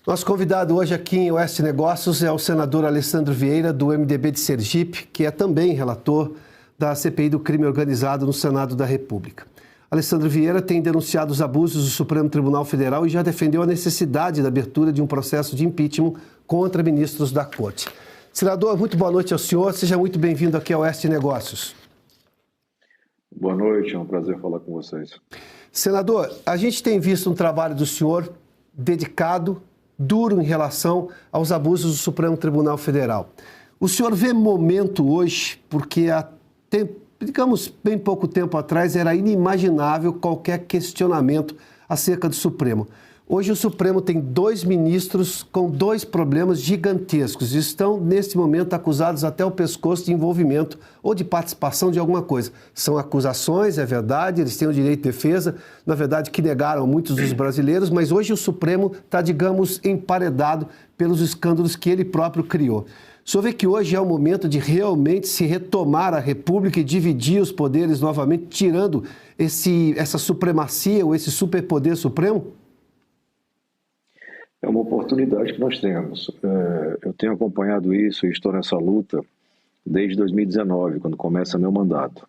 Nosso convidado hoje aqui em Oeste Negócios é o senador Alessandro Vieira, do MDB de Sergipe, que é também relator da CPI do crime organizado no Senado da República. Alessandro Vieira tem denunciado os abusos do Supremo Tribunal Federal e já defendeu a necessidade da abertura de um processo de impeachment contra ministros da Corte. Senador, muito boa noite ao senhor. Seja muito bem-vindo aqui ao Oeste Negócios. Boa noite, é um prazer falar com vocês. Senador, a gente tem visto um trabalho do senhor dedicado, duro em relação aos abusos do Supremo Tribunal Federal. O senhor vê momento hoje, porque há digamos, bem pouco tempo atrás era inimaginável qualquer questionamento acerca do Supremo. Hoje o Supremo tem 2 ministros com 2 problemas gigantescos. Estão, nesse momento, acusados até o pescoço de envolvimento ou de participação de alguma coisa. São acusações, é verdade, eles têm o direito de defesa, na verdade, que negaram muitos dos brasileiros, mas hoje o Supremo está, digamos, emparedado pelos escândalos que ele próprio criou. O senhor vê que hoje é o momento de realmente se retomar a República e dividir os poderes novamente, tirando essa supremacia ou esse superpoder supremo? É uma oportunidade que nós temos. Eu tenho acompanhado isso e estou nessa luta desde 2019, quando começa meu mandato.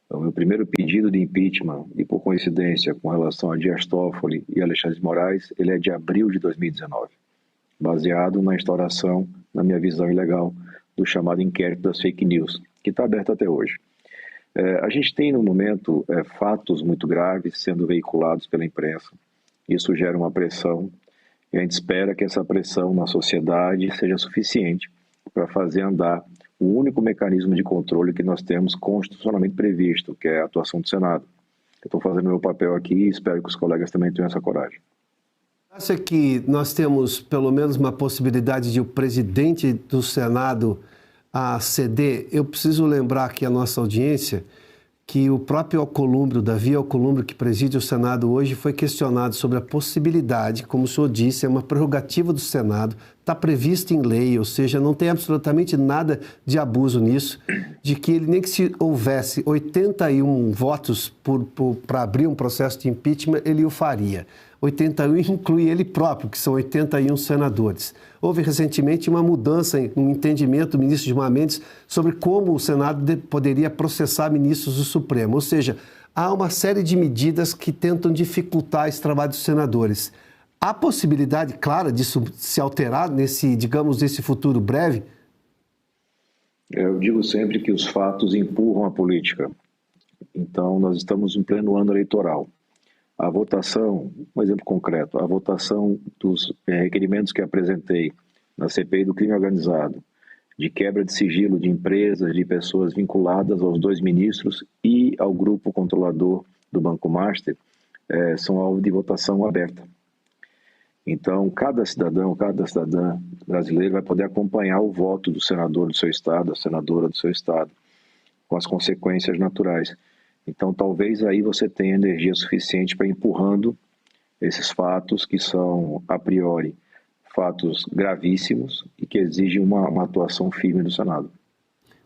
O meu primeiro pedido de impeachment, e por coincidência com relação a Dias Toffoli e Alexandre de Moraes, ele é de abril de 2019, baseado na instauração, na minha visão ilegal, do chamado inquérito das fake news, que está aberto até hoje. A gente tem, no momento, fatos muito graves sendo veiculados pela imprensa. Isso gera uma pressão. E a gente espera que essa pressão na sociedade seja suficiente para fazer andar o único mecanismo de controle que nós temos constitucionalmente previsto, que é a atuação do Senado. Eu estou fazendo meu papel aqui e espero que os colegas também tenham essa coragem. Acha que nós temos pelo menos uma possibilidade de o presidente do Senado ceder? Eu preciso lembrar aqui a nossa audiência que o próprio Alcolumbre, Davi Alcolumbre, que preside o Senado hoje, foi questionado sobre a possibilidade, como o senhor disse, é uma prerrogativa do Senado, está prevista em lei, ou seja, não tem absolutamente nada de abuso nisso, de que ele, nem que se houvesse 81 votos para abrir um processo de impeachment, ele o faria. 81 inclui ele próprio, que são 81 senadores. Houve recentemente uma mudança no entendimento do ministro Gilmar Mendes sobre como o Senado poderia processar ministros do Supremo. Ou seja, há uma série de medidas que tentam dificultar esse trabalho dos senadores. Há possibilidade clara disso se alterar nesse futuro breve? Eu digo sempre que os fatos empurram a política. Então, nós estamos em pleno ano eleitoral. A votação, um exemplo concreto, a votação dos requerimentos que apresentei na CPI do crime organizado, de quebra de sigilo de empresas, de pessoas vinculadas aos 2 ministros e ao grupo controlador do Banco Master, são alvo de votação aberta. Então, cada cidadão, cada cidadã brasileiro vai poder acompanhar o voto do senador do seu estado, da senadora do seu estado, com as consequências naturais. Então, talvez aí você tenha energia suficiente para ir empurrando esses fatos que são, a priori, fatos gravíssimos e que exigem uma atuação firme do Senado.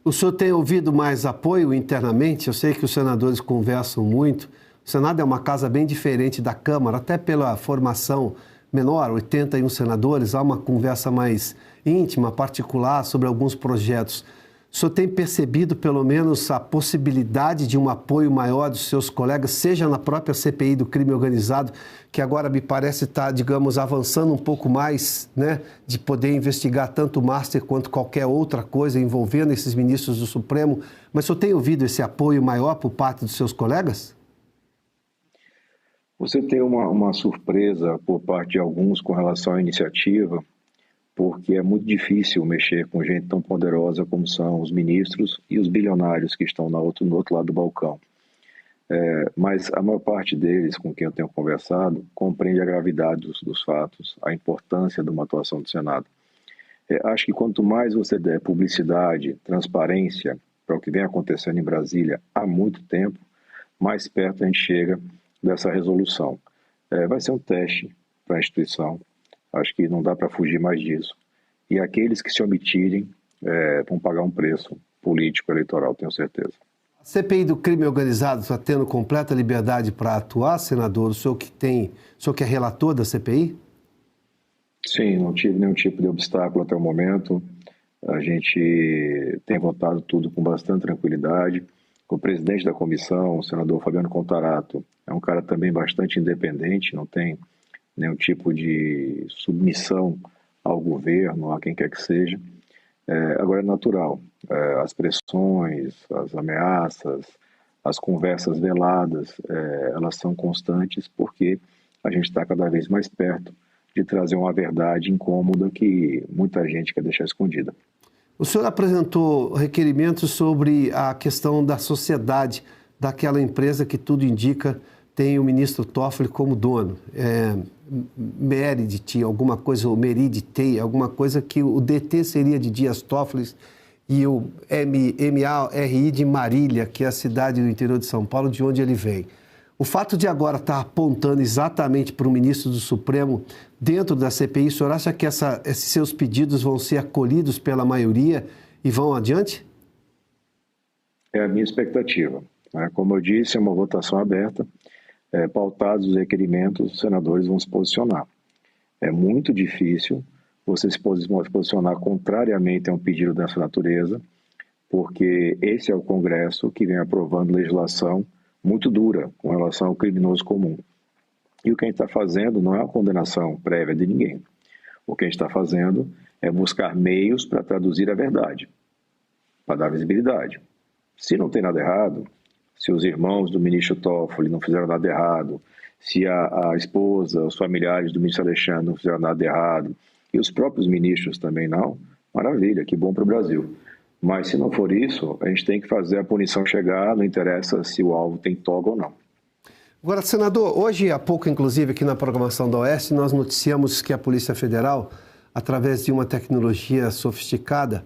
O senhor tem ouvido mais apoio internamente? Eu sei que os senadores conversam muito. O Senado é uma casa bem diferente da Câmara, até pela formação menor, 81 senadores, há uma conversa mais íntima, particular sobre alguns projetos. O senhor tem percebido, pelo menos, a possibilidade de um apoio maior dos seus colegas, seja na própria CPI do crime organizado, que agora me parece estar, digamos, avançando um pouco mais, né, de poder investigar tanto o Master quanto qualquer outra coisa envolvendo esses ministros do Supremo. Mas o senhor tem ouvido esse apoio maior por parte dos seus colegas? Você tem uma surpresa por parte de alguns com relação à iniciativa, porque é muito difícil mexer com gente tão poderosa como são os ministros e os bilionários que estão no outro lado do balcão. Mas a maior parte deles, com quem eu tenho conversado, compreende a gravidade dos fatos, a importância de uma atuação do Senado. Acho que quanto mais você der publicidade, transparência para o que vem acontecendo em Brasília há muito tempo, mais perto a gente chega dessa resolução. Vai ser um teste para a instituição. Acho que não dá para fugir mais disso. E aqueles que se omitirem vão pagar um preço político, eleitoral, tenho certeza. A CPI do crime organizado está tendo completa liberdade para atuar, senador? O senhor que é relator da CPI? Sim, não tive nenhum tipo de obstáculo até o momento. A gente tem votado tudo com bastante tranquilidade. O presidente da comissão, o senador Fabiano Contarato, é um cara também bastante independente, não tem nenhum tipo de submissão ao governo, a quem quer que seja. Agora é natural, as pressões, as ameaças, as conversas veladas, elas são constantes porque a gente está cada vez mais perto de trazer uma verdade incômoda que muita gente quer deixar escondida. O senhor apresentou requerimentos sobre a questão da sociedade daquela empresa que tudo indica tem o ministro Toffoli como dono. Meredith, alguma coisa, ou Meriditei, alguma coisa que o DT seria de Dias Toffoli e o MARI de Marília, que é a cidade do interior de São Paulo, de onde ele vem. O fato de agora estar apontando exatamente para o ministro do Supremo dentro da CPI, o senhor acha que esses seus pedidos vão ser acolhidos pela maioria e vão adiante? É a minha expectativa. Como eu disse, é uma votação aberta. Pautados os requerimentos, os senadores vão se posicionar. É muito difícil você se posicionar contrariamente a um pedido dessa natureza, porque esse é o Congresso que vem aprovando legislação muito dura com relação ao criminoso comum. E o que a gente está fazendo não é uma condenação prévia de ninguém. O que a gente está fazendo é buscar meios para traduzir a verdade, para dar visibilidade. Se não tem nada errado, se os irmãos do ministro Toffoli não fizeram nada errado, se a esposa, os familiares do ministro Alexandre não fizeram nada errado, e os próprios ministros também não, maravilha, que bom para o Brasil. Mas se não for isso, a gente tem que fazer a punição chegar, não interessa se o alvo tem toga ou não. Agora, senador, hoje há pouco, inclusive, aqui na programação da Oeste, nós noticiamos que a Polícia Federal, através de uma tecnologia sofisticada,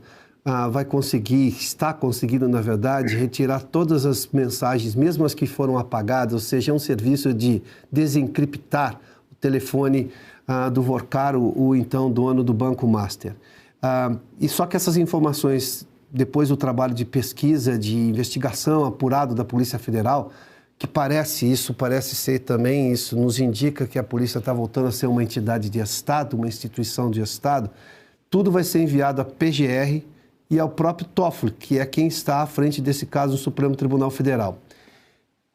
está conseguindo, na verdade, retirar todas as mensagens, mesmo as que foram apagadas, ou seja, é um serviço de desencriptar o telefone do Vorcaro, o então dono do Banco Master. E só que essas informações, depois do trabalho de pesquisa, de investigação apurado da Polícia Federal, que parece ser também, isso nos indica que a polícia está voltando a ser uma entidade de Estado, uma instituição de Estado, tudo vai ser enviado à PGR e ao próprio Toffoli, que é quem está à frente desse caso no Supremo Tribunal Federal.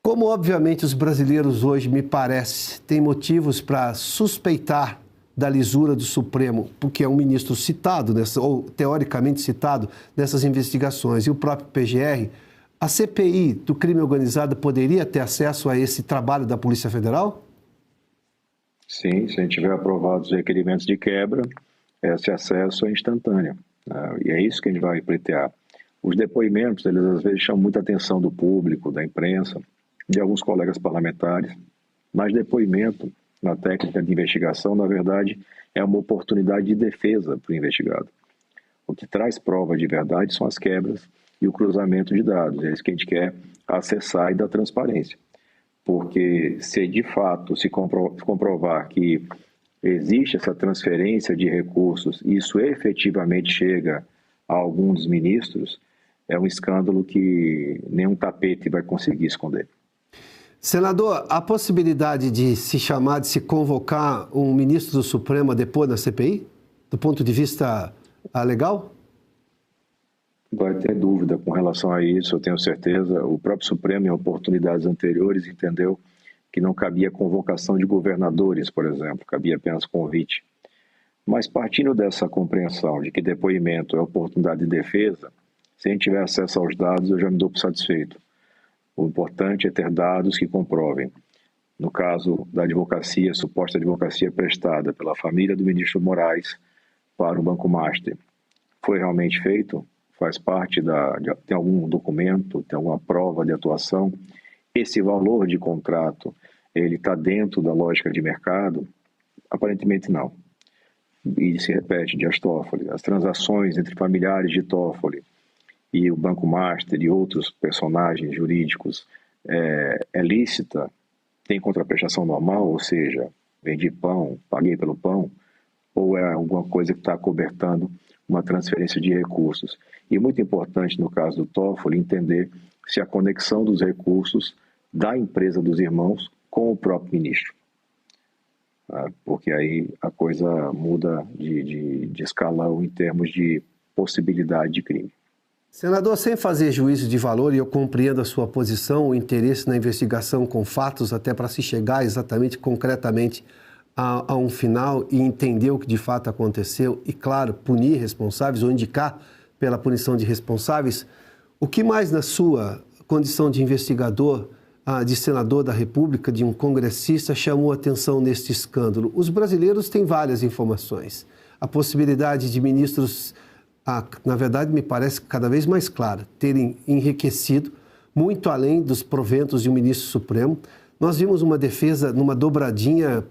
Como, obviamente, os brasileiros hoje, me parece, têm motivos para suspeitar da lisura do Supremo, porque é um ministro citado, ou teoricamente citado, nessas investigações, e o próprio PGR, a CPI do crime organizado poderia ter acesso a esse trabalho da Polícia Federal? Sim, se a gente tiver aprovado os requerimentos de quebra, esse acesso é instantâneo. E é isso que a gente vai pleitear. Os depoimentos, eles às vezes chamam muita atenção do público, da imprensa, de alguns colegas parlamentares, mas depoimento na técnica de investigação, na verdade, é uma oportunidade de defesa para o investigado. O que traz prova de verdade são as quebras e o cruzamento de dados. É isso que a gente quer acessar e dar transparência. Porque se de fato se comprovar que existe essa transferência de recursos e isso efetivamente chega a algum dos ministros, é um escândalo que nenhum tapete vai conseguir esconder. Senador, a possibilidade de se convocar um ministro do Supremo a depor na CPI, do ponto de vista legal? Vai ter dúvida com relação a isso, eu tenho certeza. O próprio Supremo, em oportunidades anteriores, entendeu que não cabia convocação de governadores, por exemplo, cabia apenas convite. Mas partindo dessa compreensão de que depoimento é oportunidade de defesa, se a gente tiver acesso aos dados, eu já me dou por satisfeito. O importante é ter dados que comprovem. No caso da advocacia, suposta advocacia prestada pela família do ministro Moraes para o Banco Master, foi realmente feito? Faz parte tem algum documento, tem alguma prova de atuação? Esse valor de contrato, ele está dentro da lógica de mercado? Aparentemente não. E se repete, Dias Toffoli, as transações entre familiares de Toffoli e o Banco Master e outros personagens jurídicos é lícita? Tem contraprestação normal, ou seja, vendi pão, paguei pelo pão, ou é alguma coisa que está cobertando uma transferência de recursos? E muito importante no caso do Toffoli entender se a conexão dos recursos da empresa dos irmãos com o próprio ministro. porque aí a coisa muda de escalão em termos de possibilidade de crime. Senador, sem fazer juízo de valor, e eu compreendo a sua posição, o interesse na investigação com fatos, até para se chegar exatamente, concretamente, a um final e entender o que de fato aconteceu e, claro, punir responsáveis ou indicar pela punição de responsáveis, o que mais na sua condição de investigador, de senador da República, de um congressista, chamou atenção neste escândalo? Os brasileiros têm várias informações. A possibilidade de ministros, na verdade, me parece cada vez mais clara, terem enriquecido muito além dos proventos de um ministro supremo. Nós vimos uma defesa numa dobradinha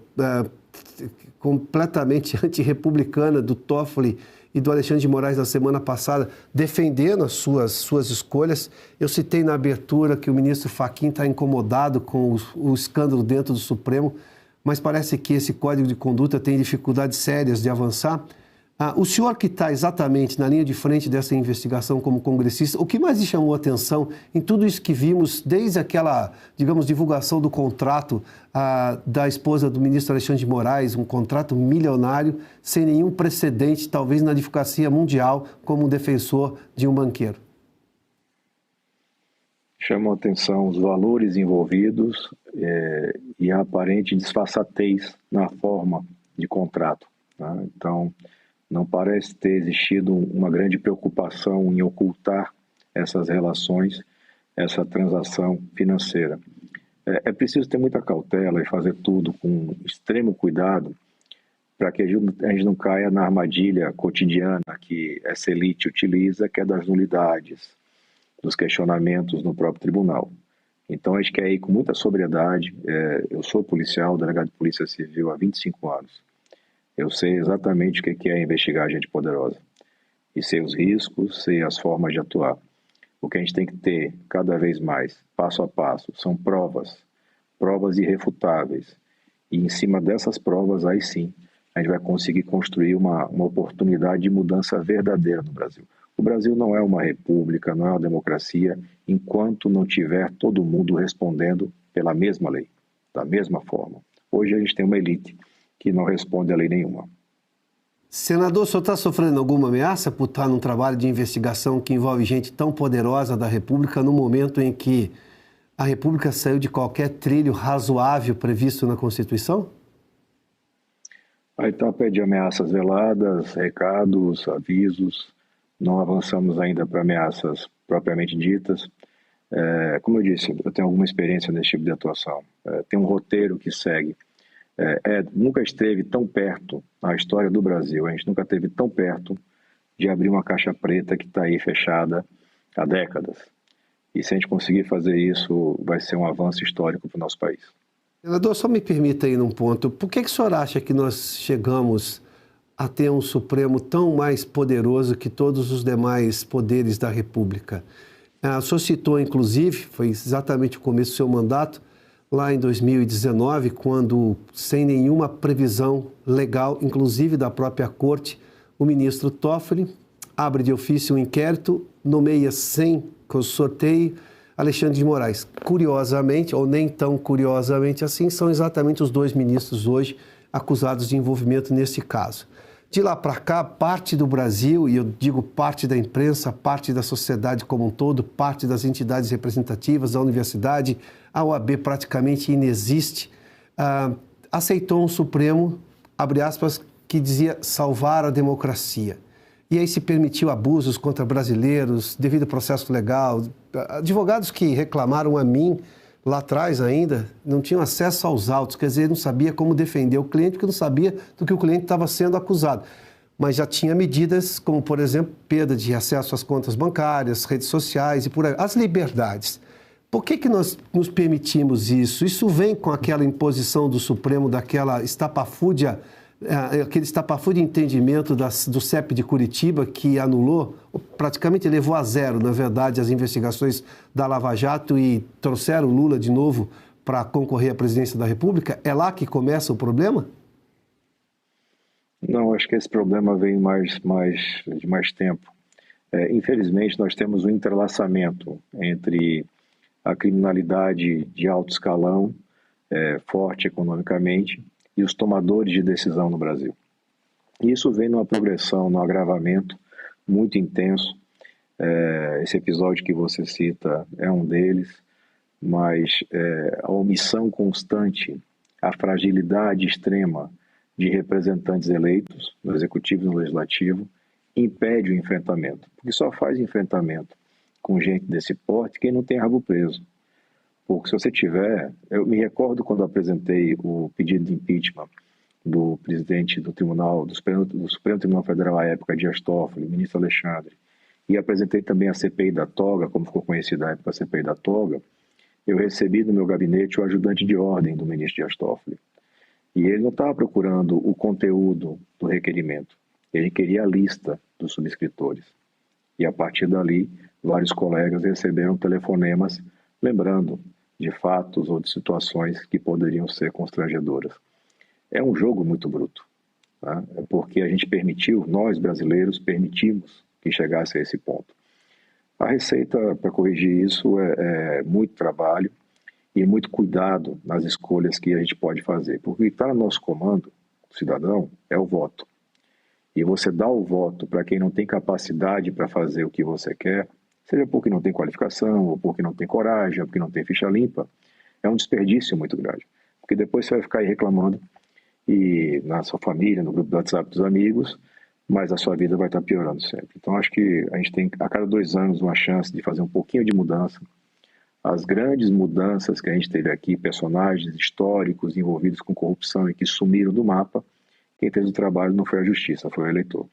completamente antirrepublicana do Toffoli e do Alexandre de Moraes na semana passada, defendendo as suas escolhas. Eu citei na abertura que o ministro Fachin está incomodado com o escândalo dentro do Supremo, mas parece que esse código de conduta tem dificuldades sérias de avançar. O senhor que está exatamente na linha de frente dessa investigação como congressista, o que mais lhe chamou a atenção em tudo isso que vimos, desde aquela, digamos, divulgação do contrato da esposa do ministro Alexandre de Moraes, um contrato milionário, sem nenhum precedente, talvez na advocacia mundial, como um defensor de um banqueiro? Chamam a atenção os valores envolvidos e a aparente disfarçatez na forma de contrato. Tá? Então, não parece ter existido uma grande preocupação em ocultar essas relações, essa transação financeira. É preciso ter muita cautela e fazer tudo com extremo cuidado para que a gente não caia na armadilha cotidiana que essa elite utiliza, que é das nulidades, dos questionamentos no próprio tribunal. Então, a gente quer ir com muita sobriedade. Eu sou policial, delegado de Polícia Civil há 25 anos. Eu sei exatamente o que é investigar gente poderosa. E sei os riscos, sei as formas de atuar. O que a gente tem que ter cada vez mais, passo a passo, são provas irrefutáveis. E em cima dessas provas, aí sim, a gente vai conseguir construir uma oportunidade de mudança verdadeira no Brasil. O Brasil não é uma república, não é uma democracia, enquanto não tiver todo mundo respondendo pela mesma lei, da mesma forma. Hoje a gente tem uma elite que não responde a lei nenhuma. Senador, o senhor está sofrendo alguma ameaça por estar num trabalho de investigação que envolve gente tão poderosa da República no momento em que a República saiu de qualquer trilho razoável previsto na Constituição? A etapa de ameaças veladas, recados, avisos, não avançamos ainda para ameaças propriamente ditas. Como eu disse, eu tenho alguma experiência nesse tipo de atuação. Tem um roteiro que segue. Nunca esteve tão perto na história do Brasil, a gente nunca esteve tão perto de abrir uma caixa preta que está aí fechada há décadas. E se a gente conseguir fazer isso, vai ser um avanço histórico para o nosso país. Senador, só me permita aí num ponto. Por que o senhor acha que nós chegamos a ter um Supremo tão mais poderoso que todos os demais poderes da República? O senhor citou, inclusive, foi exatamente o começo do seu mandato, lá em 2019, quando, sem nenhuma previsão legal, inclusive da própria Corte, o ministro Toffoli abre de ofício um inquérito, nomeia sem sorteio Alexandre de Moraes. Curiosamente, ou nem tão curiosamente assim, são exatamente os dois ministros hoje acusados de envolvimento nesse caso. De lá para cá, parte do Brasil, e eu digo parte da imprensa, parte da sociedade como um todo, parte das entidades representativas, da universidade, a OAB praticamente inexiste, aceitou um Supremo, abre aspas, que dizia salvar a democracia. E aí se permitiu abusos contra brasileiros, devido ao processo legal. Advogados que reclamaram a mim, lá atrás ainda, não tinham acesso aos autos, quer dizer, não sabia como defender o cliente, porque não sabia do que o cliente estava sendo acusado. Mas já tinha medidas como, por exemplo, perda de acesso às contas bancárias, redes sociais e por aí. As liberdades. Por que nós nos permitimos isso? Isso vem com aquela imposição do Supremo, daquela estapafúrdia, aquele estapafúrdio entendimento do CEP de Curitiba, que anulou, praticamente levou a zero, na verdade, as investigações da Lava Jato e trouxeram Lula de novo para concorrer à presidência da República. É lá que começa o problema? Não, acho que esse problema vem de mais tempo. Infelizmente, nós temos um entrelaçamento entre a criminalidade de alto escalão, forte economicamente, e os tomadores de decisão no Brasil. E isso vem numa progressão, num agravamento muito intenso. Esse episódio que você cita é um deles, mas a omissão constante, a fragilidade extrema de representantes eleitos no Executivo e no Legislativo impede o enfrentamento, porque só faz enfrentamento com gente desse porte quem não tem rabo preso. Porque se você tiver... Eu me recordo quando apresentei o pedido de impeachment do presidente do Supremo Tribunal Federal à época, Dias Toffoli, ministro Alexandre, e apresentei também a CPI da toga, como ficou conhecida à época a CPI da toga, eu recebi no meu gabinete o ajudante de ordem do ministro Dias Toffoli. E ele não estava procurando o conteúdo do requerimento, ele queria a lista dos subscritores. E a partir dali, vários colegas receberam telefonemas lembrando de fatos ou de situações que poderiam ser constrangedoras. É um jogo muito bruto, tá? É porque a gente permitiu, nós brasileiros permitimos que chegasse a esse ponto. A receita para corrigir isso é muito trabalho e muito cuidado nas escolhas que a gente pode fazer, porque o que está no nosso comando, o cidadão, é o voto. E você dá o voto para quem não tem capacidade para fazer o que você quer, seja porque não tem qualificação, ou porque não tem coragem, ou porque não tem ficha limpa, é um desperdício muito grande. Porque depois você vai ficar aí reclamando e na sua família, no grupo do WhatsApp dos amigos, mas a sua vida vai estar piorando sempre. Então, acho que a gente tem, a cada 2 anos, uma chance de fazer um pouquinho de mudança. As grandes mudanças que a gente teve aqui, personagens históricos envolvidos com corrupção e que sumiram do mapa, quem fez o trabalho não foi a justiça, foi o eleitor.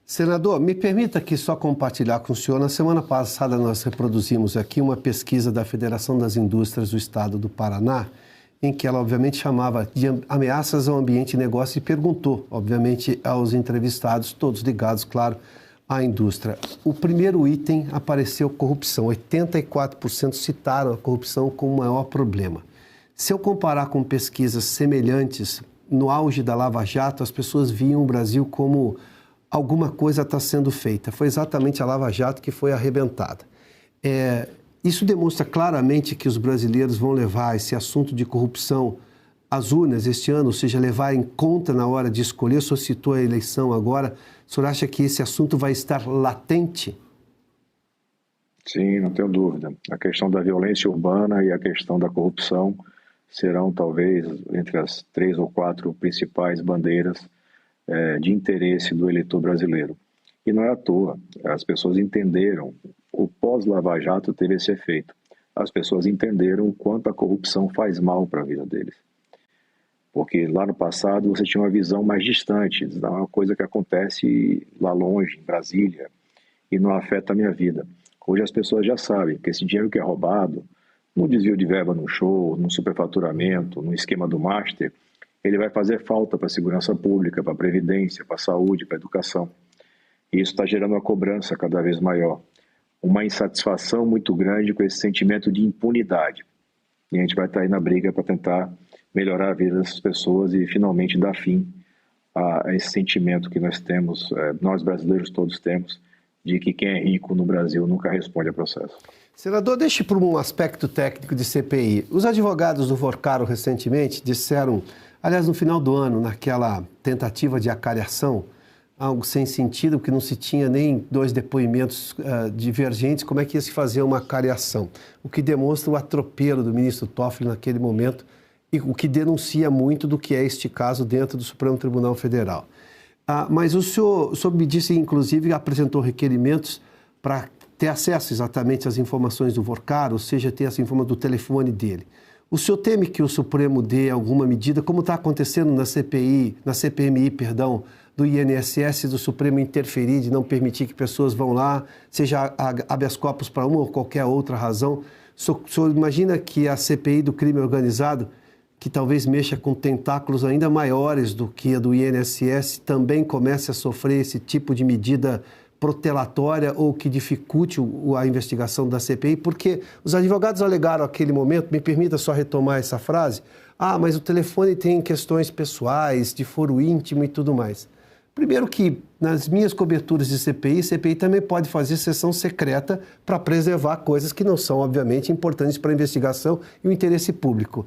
Senador, me permita aqui só compartilhar com o senhor. Na semana passada nós reproduzimos aqui uma pesquisa da Federação das Indústrias do Estado do Paraná, em que ela obviamente chamava de ameaças ao ambiente de negócio e perguntou, obviamente, aos entrevistados, todos ligados, claro, à indústria. O primeiro item apareceu corrupção. 84% citaram a corrupção como o maior problema. Se eu comparar com pesquisas semelhantes, no auge da Lava Jato, as pessoas viam o Brasil como alguma coisa está sendo feita. Foi exatamente a Lava Jato que foi arrebentada. Isso demonstra claramente que os brasileiros vão levar esse assunto de corrupção às urnas este ano, ou seja, levar em conta na hora de escolher. O senhor citou a eleição agora. O senhor acha que esse assunto vai estar latente? Sim, não tenho dúvida. A questão da violência urbana e a questão da corrupção serão talvez entre as 3 ou 4 principais bandeiras de interesse do eleitor brasileiro. E não é à toa, as pessoas entenderam, o pós-Lava Jato teve esse efeito. As pessoas entenderam o quanto a corrupção faz mal para a vida deles. Porque lá no passado você tinha uma visão mais distante, é uma coisa que acontece lá longe, em Brasília, e não afeta a minha vida. Hoje as pessoas já sabem que esse dinheiro que é roubado, no desvio de verba no show, no superfaturamento, no esquema do Master, ele vai fazer falta para a segurança pública, para a previdência, para a saúde, para a educação. E isso está gerando uma cobrança cada vez maior, uma insatisfação muito grande com esse sentimento de impunidade. E a gente vai estar aí na briga para tentar melhorar a vida dessas pessoas e finalmente dar fim a esse sentimento que nós temos, nós brasileiros todos temos, de que quem é rico no Brasil nunca responde a processo. Senador, deixe por um aspecto técnico de CPI. Os advogados do Forcaro recentemente disseram, aliás, no final do ano, naquela tentativa de acariação, algo sem sentido, porque não se tinha nem 2 depoimentos divergentes, como é que ia se fazer uma acariação? O que demonstra o atropelo do ministro Toffoli naquele momento e o que denuncia muito do que é este caso dentro do Supremo Tribunal Federal. Mas o senhor me disse, inclusive, apresentou requerimentos para ter acesso exatamente às informações do Forcaro, ou seja, ter essa informação do telefone dele. O senhor teme que o Supremo dê alguma medida, como está acontecendo na CPMI, do INSS, do Supremo interferir, de não permitir que pessoas vão lá, seja habeas corpus para uma ou qualquer outra razão? O senhor imagina que a CPI do crime organizado, que talvez mexa com tentáculos ainda maiores do que a do INSS, também comece a sofrer esse tipo de medida protelatória ou que dificulte a investigação da CPI? Porque os advogados alegaram naquele momento, me permita só retomar essa frase, mas o telefone tem questões pessoais, de foro íntimo e tudo mais. Primeiro que, nas minhas coberturas de CPI também pode fazer sessão secreta para preservar coisas que não são, obviamente, importantes para a investigação e o interesse público.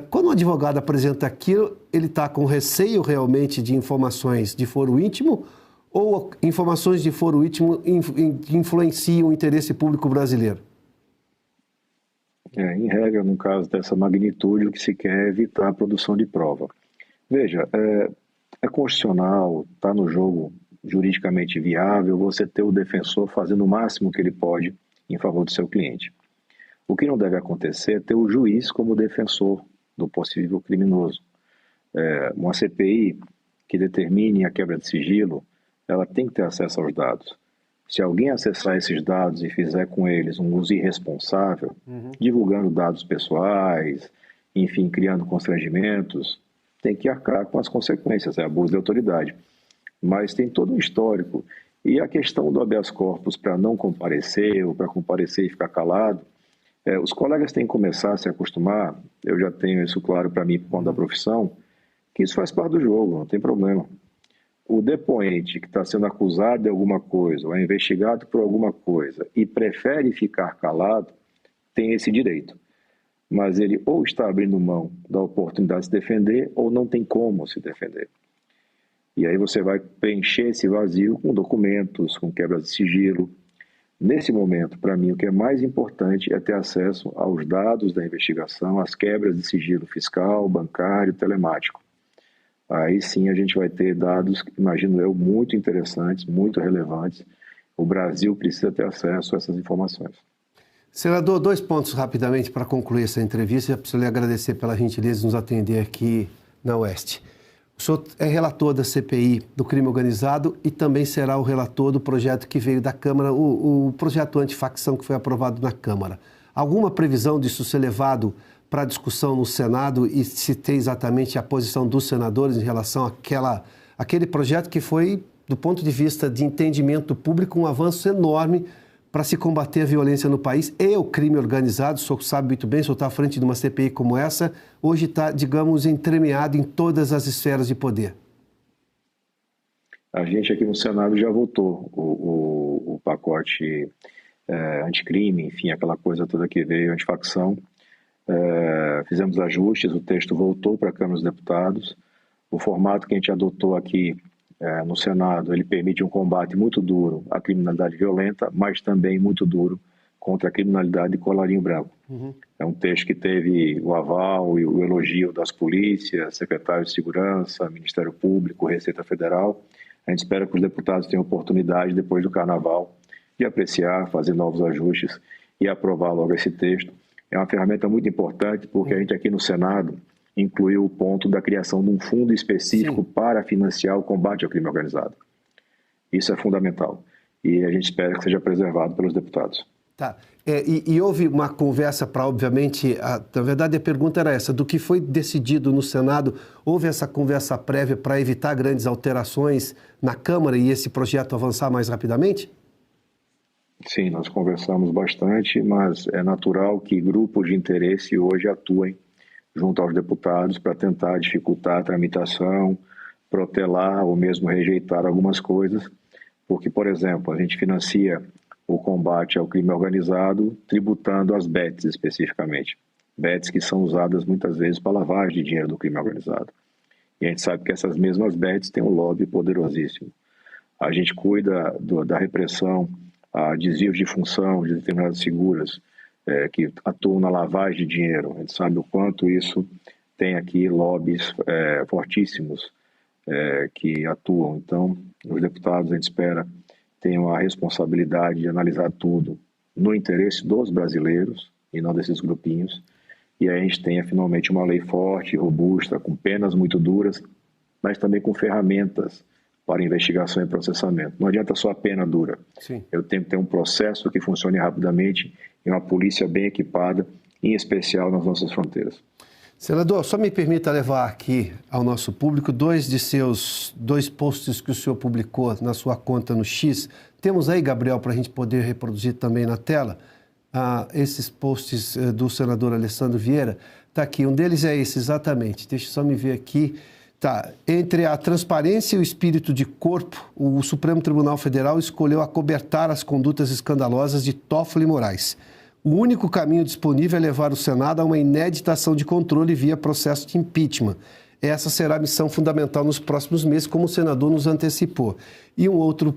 Quando o advogado apresenta aquilo, ele está com receio realmente de informações de foro íntimo ou informações de foro íntimo influenciam o interesse público brasileiro? Em regra, no caso dessa magnitude, o que se quer é evitar a produção de prova. Veja, é constitucional, está no jogo juridicamente viável você ter o defensor fazendo o máximo que ele pode em favor do seu cliente. O que não deve acontecer é ter o juiz como defensor do possível criminoso. Uma CPI que determine a quebra de sigilo, ela tem que ter acesso aos dados. Se alguém acessar esses dados e fizer com eles um uso irresponsável, divulgando dados pessoais, enfim, criando constrangimentos, tem que arcar com as consequências, é abuso de autoridade. Mas tem todo um histórico. E a questão do habeas corpus para não comparecer ou para comparecer e ficar calado, os colegas têm que começar a se acostumar, eu já tenho isso claro para mim por conta da profissão, que isso faz parte do jogo, não tem problema. O depoente que está sendo acusado de alguma coisa ou é investigado por alguma coisa e prefere ficar calado, tem esse direito. Mas ele ou está abrindo mão da oportunidade de se defender ou não tem como se defender. E aí você vai preencher esse vazio com documentos, com quebra de sigilo. Nesse momento, para mim, o que é mais importante é ter acesso aos dados da investigação, às quebras de sigilo fiscal, bancário, telemático. Aí sim a gente vai ter dados, imagino eu, muito interessantes, muito relevantes. O Brasil precisa ter acesso a essas informações. Senador, 2 pontos rapidamente para concluir essa entrevista. Eu preciso lhe agradecer pela gentileza de nos atender aqui na Oeste. O senhor é relator da CPI do crime organizado e também será o relator do projeto que veio da Câmara, o projeto antifacção que foi aprovado na Câmara. Alguma previsão disso ser levado para discussão no Senado e se tem exatamente a posição dos senadores em relação àquele projeto que foi, do ponto de vista de entendimento público, um avanço enorme para se combater a violência no país e o crime organizado? O senhor sabe muito bem, o senhor está à frente de uma CPI como essa, hoje está, digamos, entremeado em todas as esferas de poder. A gente aqui no Senado já votou o pacote anticrime, enfim, aquela coisa toda que veio, antifacção. Fizemos ajustes, o texto voltou para a Câmara dos Deputados. O formato que a gente adotou aqui no Senado, ele permite um combate muito duro à criminalidade violenta, mas também muito duro contra a criminalidade de colarinho branco. É um texto que teve o aval e o elogio das polícias, secretários de segurança, Ministério Público, Receita Federal. A gente espera que os deputados tenham oportunidade, depois do Carnaval, de apreciar, fazer novos ajustes e aprovar logo esse texto. É uma ferramenta muito importante porque a gente aqui no Senado incluiu o ponto da criação de um fundo específico para financiar o combate ao crime organizado. Isso é fundamental e a gente espera que seja preservado pelos deputados. Tá. E houve uma conversa para, obviamente, na verdade a pergunta era essa, do que foi decidido no Senado, houve essa conversa prévia para evitar grandes alterações na Câmara e esse projeto avançar mais rapidamente? Sim, nós conversamos bastante, mas é natural que grupos de interesse hoje atuem junto aos deputados para tentar dificultar a tramitação, protelar ou mesmo rejeitar algumas coisas, porque, por exemplo, a gente financia o combate ao crime organizado tributando as bets especificamente. Bets que são usadas muitas vezes para lavagem de dinheiro do crime organizado. E a gente sabe que essas mesmas bets têm um lobby poderosíssimo. A gente cuida da repressão a desvios de função de determinadas figuras que atuam na lavagem de dinheiro. A gente sabe o quanto isso tem aqui lobbies fortíssimos que atuam. Então, os deputados, a gente espera, tenham a responsabilidade de analisar tudo no interesse dos brasileiros e não desses grupinhos. E aí a gente tenha finalmente uma lei forte, robusta, com penas muito duras, mas também com ferramentas para investigação e processamento. Não adianta só a pena dura. Sim. Eu tenho que ter um processo que funcione rapidamente e uma polícia bem equipada, em especial nas nossas fronteiras. Senador, só me permita levar aqui ao nosso público 2 de seus 2 posts que o senhor publicou na sua conta no X. Temos aí, Gabriel, para a gente poder reproduzir também na tela, esses posts do senador Alessandro Vieira. Está aqui, um deles é esse, exatamente. Deixa eu só me ver aqui. Tá. Entre a transparência e o espírito de corpo, o Supremo Tribunal Federal escolheu acobertar as condutas escandalosas de Toffoli e Moraes. O único caminho disponível é levar o Senado a uma inédita ação de controle via processo de impeachment. Essa será a missão fundamental nos próximos meses, como o senador nos antecipou. E um outro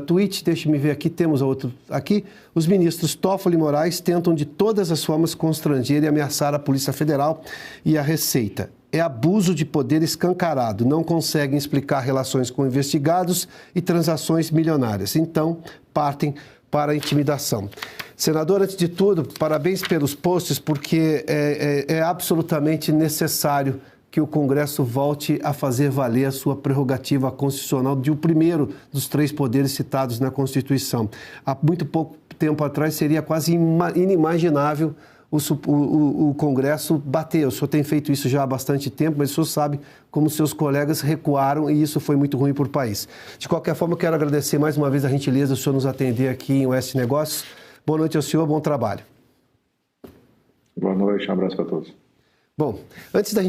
tweet, deixe-me ver aqui, temos outro aqui. Os ministros Toffoli e Moraes tentam de todas as formas constranger e ameaçar a Polícia Federal e a Receita. É abuso de poder escancarado, não conseguem explicar relações com investigados e transações milionárias. Então, partem para a intimidação. Senador, antes de tudo, parabéns pelos posts, porque é absolutamente necessário que o Congresso volte a fazer valer a sua prerrogativa constitucional de o primeiro dos 3 poderes citados na Constituição. Há muito pouco tempo atrás seria quase inimaginável o Congresso bater. O senhor tem feito isso já há bastante tempo, mas o senhor sabe como seus colegas recuaram e isso foi muito ruim para o país. De qualquer forma, eu quero agradecer mais uma vez a gentileza do senhor nos atender aqui em Oeste Negócios. Boa noite ao senhor, bom trabalho. Boa noite, um abraço para todos. Bom, antes da